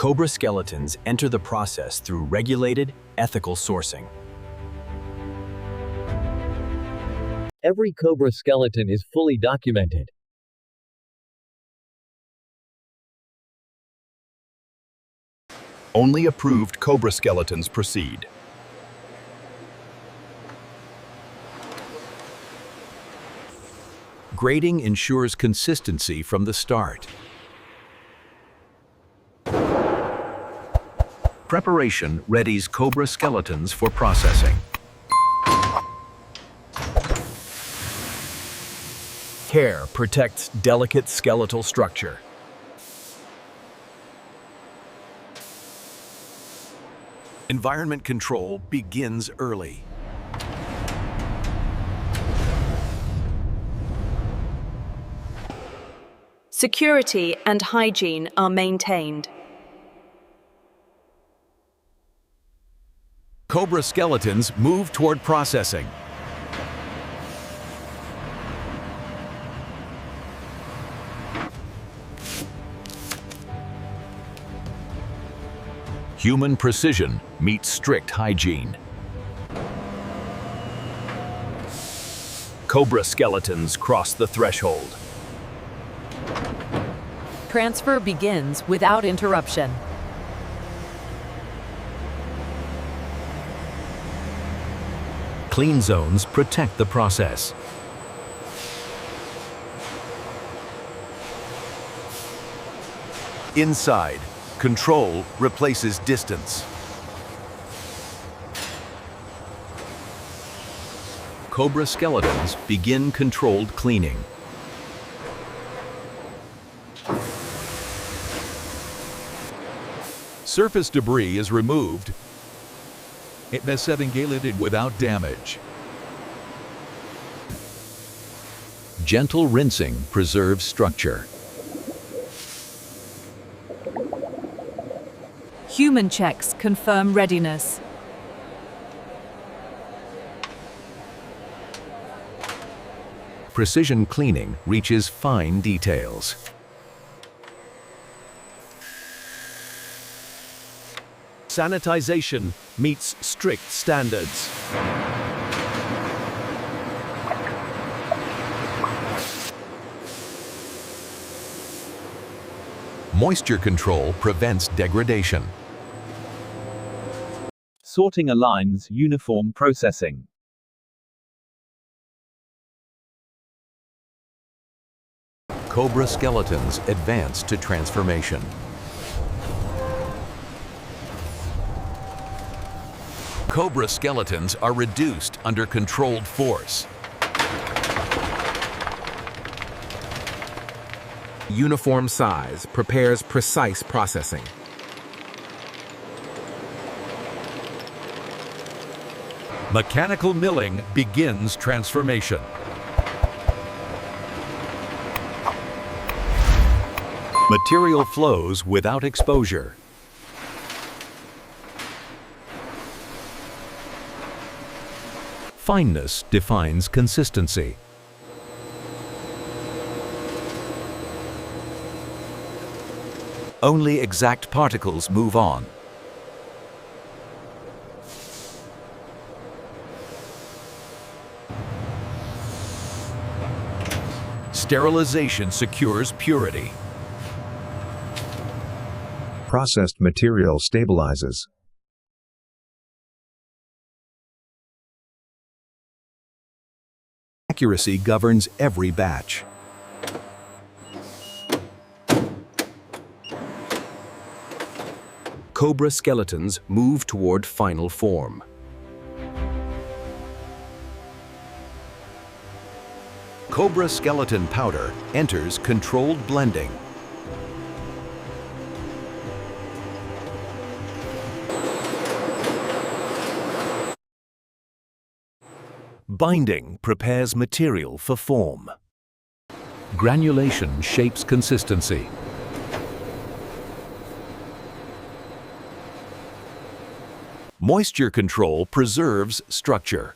Cobra skeletons enter the process through regulated, ethical sourcing. Every Cobra skeleton is fully documented. Only approved Cobra skeletons proceed. Grading ensures consistency from the start. Preparation readies Cobra skeletons for processing. Care protects delicate skeletal structure. Environment control begins early. Security and hygiene are maintained. Cobra skeletons move toward processing. Human precision meets strict hygiene. Cobra skeletons cross the threshold. Transfer begins without interruption. Clean zones protect the process. Inside, control replaces distance. Cobra skeletons begin controlled cleaning. Surface debris is removed. It is segregated without damage. Gentle rinsing preserves structure. Human checks confirm readiness. Precision cleaning reaches fine details. Sanitization meets strict standards. Moisture control prevents degradation. Sorting aligns uniform processing. Cobra skeletons advance to transformation. Cobra skeletons are reduced under controlled force. Uniform size prepares precise processing. Mechanical milling begins transformation. Material flows without exposure. Fineness defines consistency. Only exact particles move on. Sterilization secures purity. Processed material stabilizes. Accuracy governs every batch. Cobra skeletons move toward final form. Cobra skeleton powder enters controlled blending. Binding prepares material for form. Granulation shapes consistency. Moisture control preserves structure.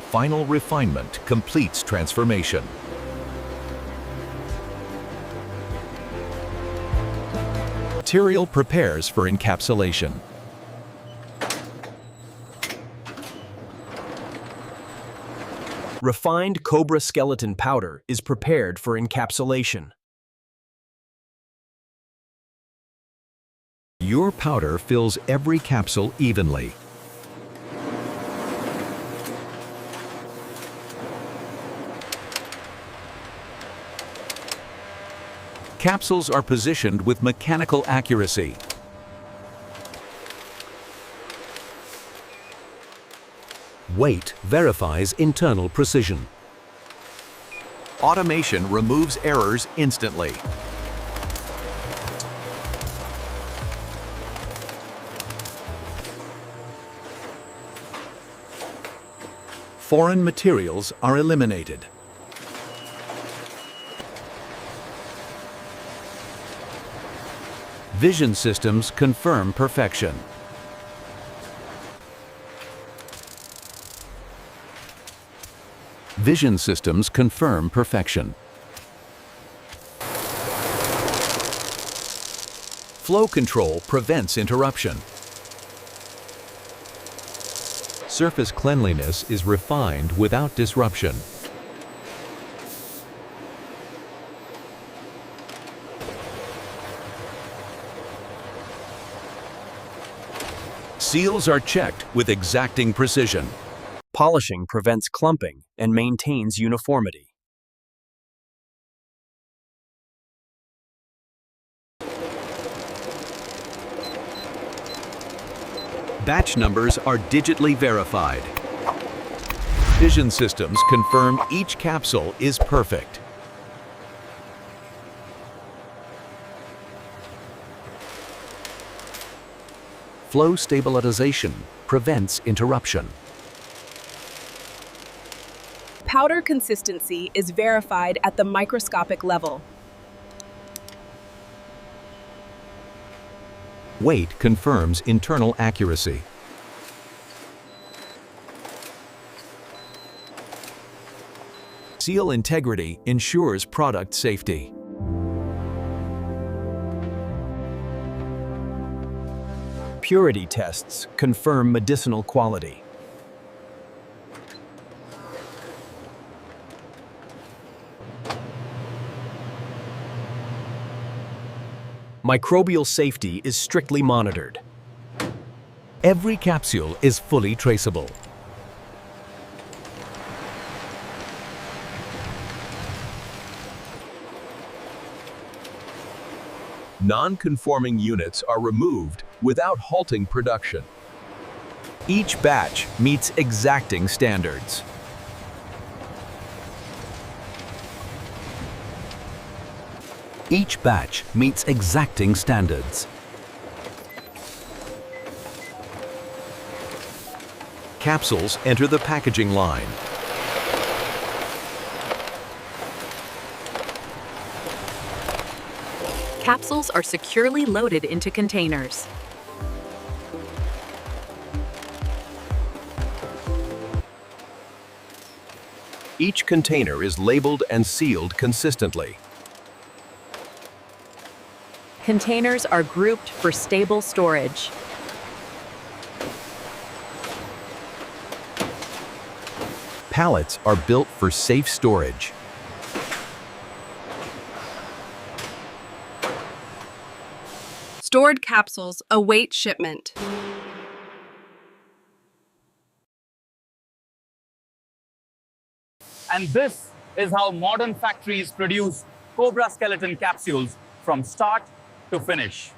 Final refinement completes transformation. Material prepares for encapsulation. Refined Cobra skeleton powder is prepared for encapsulation. Your powder fills every capsule evenly. Capsules are positioned with mechanical accuracy. Weight verifies internal precision. Automation removes errors instantly. Foreign materials are eliminated. Vision systems confirm perfection. Vision systems confirm perfection. Flow control prevents interruption. Surface cleanliness is refined without disruption. Seals are checked with exacting precision. Polishing prevents clumping and maintains uniformity. Batch numbers are digitally verified. Vision systems confirm each capsule is perfect. Flow stabilization prevents interruption. Powder consistency is verified at the microscopic level. Weight confirms internal accuracy. Seal integrity ensures product safety. Purity tests confirm medicinal quality. Microbial safety is strictly monitored. Every capsule is fully traceable. Non-conforming units are removed without halting production. Each batch meets exacting standards. Each batch meets exacting standards. Capsules enter the packaging line. Capsules are securely loaded into containers. Each container is labeled and sealed consistently. Containers are grouped for stable storage. Pallets are built for safe storage. Stored capsules await shipment. And this is how modern factories produce Cobra skeleton capsules from start to finish.